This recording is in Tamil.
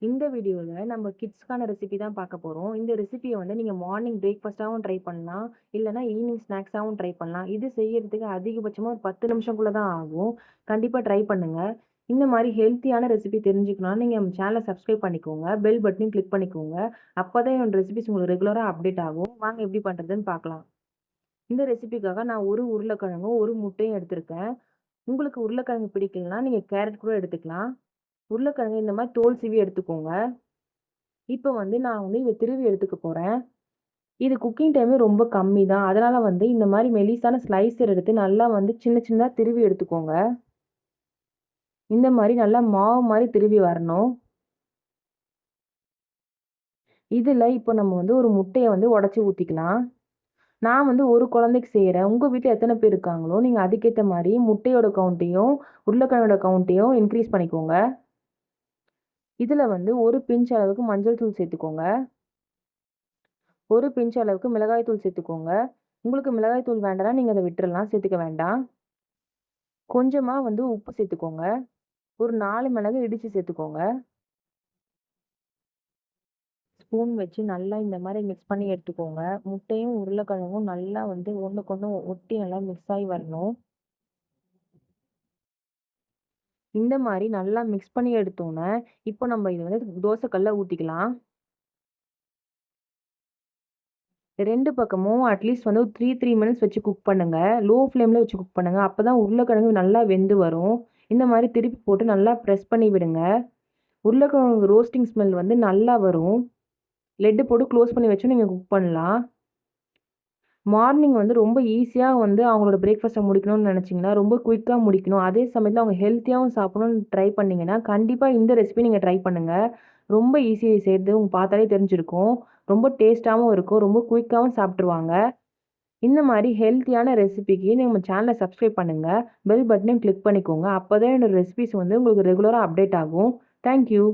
இந்த வீடியோல நம்ம கிட்ஸ்க்கான ரெசிபி தான் பார்க்க போறோம். இந்த ரெசிபிய வந்து நீங்க மார்னிங் பிரேக்ஃபாஸ்ட்டாவும் ட்ரை பண்ணலாம். இல்லன்னா ஈவினிங் ஸ்நாக்ஸாவும் ட்ரை பண்ணலாம். இது செய்யறதுக்கு அதிகபட்சமா ஒரு 10 நிமிஷம்க்குள்ள தான் ஆகும். கண்டிப்பா ட்ரை பண்ணுங்க. இந்த மாரி ஹெல்த்தியான ரெசிபி தெரிஞ்சுக்கணும்னா நீங்க நம்ம சேனல சப்ஸ்கிரைப் பண்ணிக்கோங்க. பெல் பட்டனையும் கிளிக் பண்ணிக்கோங்க. அப்பதான் என்னோட ரெசிபிஸ் உங்களுக்கு ரெகுலரா அப்டேட் ஆகும். வாங்க எப்படி பண்றதுன்னு பார்க்கலாம். இந்த ரெசிபிக்காக நான் 1 உருளைக்கிழங்கும், 1 முட்டையும் எடுத்திருக்கேன். உங்களுக்கு உருளைக்கிழங்கு பிடிக்கலன்னா நீங்க கேரட் கூட எடுத்துக்கலாம். உருளைக்கிழங்கு இந்த மாரி தோல் சீவி எடுத்துக்கோங்க. இப்ப வந்து நான் வந்து இத திருவி எடுத்துக்க போறேன். இது குக்கிங் டைமே ரொம்ப கம்மி தான். அதனால வந்து இந்த மாரி மெலிசான ஸ்லைசர் எடுத்து நல்லா வந்து சின்ன சின்னதா திருவி எடுத்துக்கோங்க. இந்த மாரி நல்லா மாவு மாரி திருவி வரணும். இதுல இப்போ நம்ம வந்து ஒரு முட்டைய வந்து உடைச்சு ஊத்திக்கலாம். நான் வந்து ஒரு குழந்தைக்கு செய்றேன். உங்க வீட்ல எத்தன பேர் இருக்காங்களோ, நீங்க அதுக்கேத்த மாரி முட்டையோட கவுண்ட்டையும், உருளைக்கிழங்கோட கவுண்ட்டையும் இன்கிரீஸ் பண்ணிக்கோங்க. இதுல வந்து ஒரு பிஞ்ச் அளவுக்கு மஞ்சள் தூள் சேர்த்துக்கோங்க. ஒரு பிஞ்ச் அளவுக்கு மிளகாய் தூள் சேர்த்துக்கோங்க. உங்களுக்கு மிளகாய் தூள் வேண்டாம்னா நீங்க அத விட்டுறலாம். சேர்த்துக்க வேண்டாம். கொஞ்சமா வந்து உப்பு சேர்த்துக்கோங்க. ஒரு 4 மிளகு இடிச்சு சேர்த்துக்கோங்க. ஸ்பூன் வச்சு நல்லா இந்த மாரி மிக்ஸ் பண்ணி எடுத்துக்கோங்க. முட்டையும், உருளைக்கிழங்கும் நல்லா வந்து ஒண்ணுக்கொண்ணு ஒட்டி நல்லா மிக்ஸ் ஆயி வரணும். இந்த மாரி நல்லா மிக்ஸ் பண்ணி எடுத்தோனே, இப்போ நம்ம இத வந்து தோசை கல்ல ஊத்திக்கலாம். 2 பக்கமும் அட்லீஸ்ட் வந்து ஒரு 3 மினிட்ஸ் வச்சு குக் பண்ணுங்க. லோ ஃப்ளேம்ல வச்சு குக் பண்ணுங்க. அப்பதான் உருளைக்கிழங்கு நல்லா வெந்து வரும். இந்த மாரி திருப்பி போட்டு நல்லா பிரஸ் பண்ணி விடுங்க. உருளைக்கிழங்கு ரோஸ்டிங் ஸ்மெல் வந்து நல்லா வரும். லெட் போட்டு க்ளோஸ் பண்ணி வச்சும் நீங்க குக் பண்ணலாம். மார்னிங் வந்து ரொம்ப ஈஸியா வந்து அவங்களோட பிரேக்ஃபாஸ்ட்ட முடிக்கணும்னு நெனச்சீங்கன்னா, ரொம்ப குயிக்கா முடிக்கணும். அதே சமயத்தில அவங்க ஹெல்த்தியாவும் சாப்பிடணும்னு ட்ரை பண்ணீங்கன்னா, கண்டிப்பா இந்த ரெசிபி நீங்க ட்ரை பண்ணுங்க. ரொம்ப ஈஸி செய்றது உங்களுக்கு பார்த்தாலே தெரிஞ்சிருக்கும். ரொம்ப டேஸ்ட்டாவும் இருக்கும். ரொம்ப குயிக்காவும் சாப்ட்டுருவாங்க. இந்த மாரி ஹெல்த்தியான ரெசிபிக்கு நம்ம சேனல சப்ஸ்கிரைப் பண்ணுங்க. பெல் பட்டனையும் கிளிக் பண்ணிக்கோங்க. அப்பதான் என்னோட ரெசிபீஸ் வந்து உங்களுக்கு ரெகுலரா அப்டேட் ஆகும். Thank you.